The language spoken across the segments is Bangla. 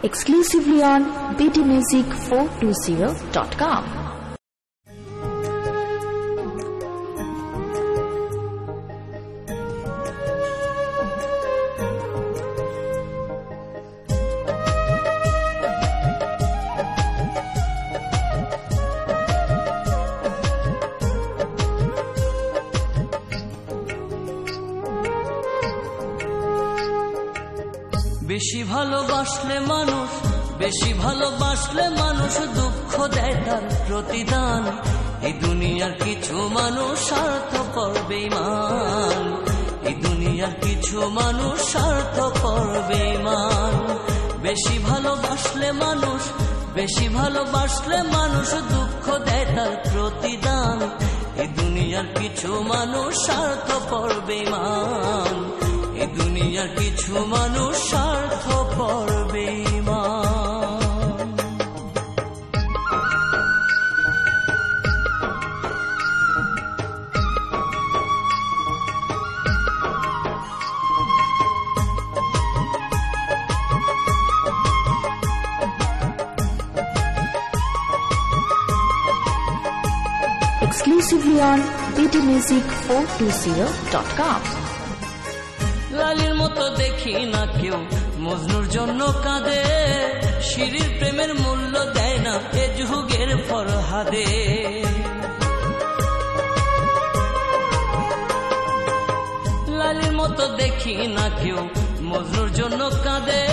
exclusively on btmusic420.com. বেশি ভালোবাসলে মানুষ দুঃখ দেয় তার প্রতিদান। এই দুনিয়ার কিছু মানুষ স্বার্থপর বেঈমান, এই দুনিয়ার কিছু মানুষ স্বার্থপর বেঈমান। বেশি ভালোবাসলে মানুষ দুঃখ দেয় তার প্রতিদান। এই দুনিয়ার কিছু মানুষ স্বার্থপর বেঈমান, এই দুনিয়ার কিছু মানুষ স্বার্থপর বেঈমান। Exclusively on btmusic420.com. লালির মতো দেখি না কেউ মজনুর জন্য কাঁদে, শিরির প্রেমের মূল্য দেয় না এ যুগের ফরহাদে। লালির মতো দেখি না কেউ মজনুর জন্য কাঁদে,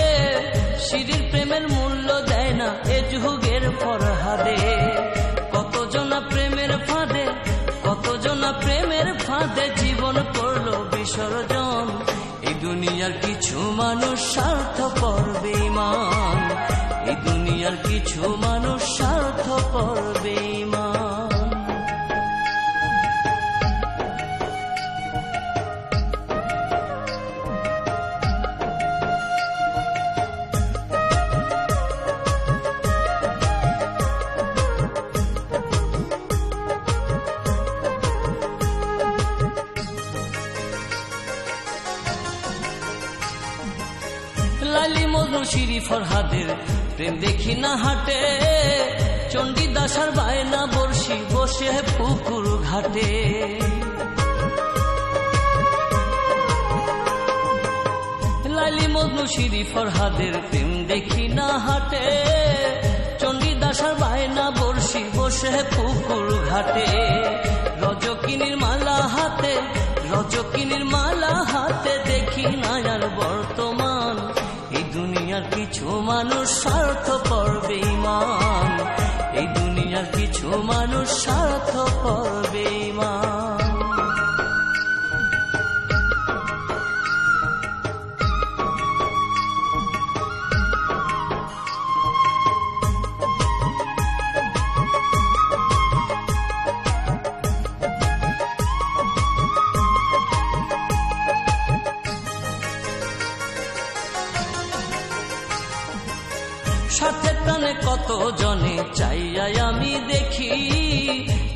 শিরির প্রেমের মূল্য দেয় না এ যুগের ফরহাদে। কতজনা প্রেমের ফাঁদে জীবন করলো বিসর্জন। এই দুনিয়ার কিছু মানুষ স্বার্থপর বেঈমান, এই দুনিয়ার কিছু মানুষ স্বার্থপর বেঈমান। লালি মজনু শিরি ফরহাদের প্রেম দেখি না হাটে, চণ্ডীদাসার বায়না বর্ষি বসে পুকুর ঘাটে। লালি মজনু শিরি ফরহাদের প্রেম দেখি না হাটে, চণ্ডীদাসার বায়না বর্ষি বসে পুকুর ঘাটে। রজকিনীর মালা হাতে দেখি না আর বর্তমান। এই দুনিয়ার কিছু মানুষ স্বার্থপর বেঈমান, এই দুনিয়ার কিছু মানুষ স্বার্থপর বেঈমান। স্বার্থের টানে কত জনে চাইয়াই আমি দেখি,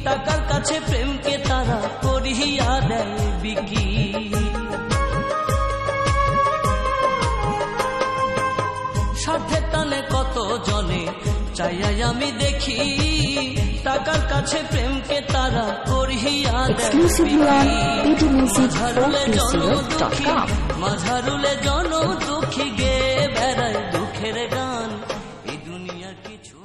টাকার কাছে প্রেমকে তারা করিয়া দেয় বিকি। স্বার্থের টানে কত জনে চাইয়াই আমি দেখি, টাকার কাছে প্রেমকে তারা করিয়া দেয় বিকি। মাঝারুলে জন দুঃখী গে বেড়ায় দুঃখের গান। এই দুনিয়ার কিছু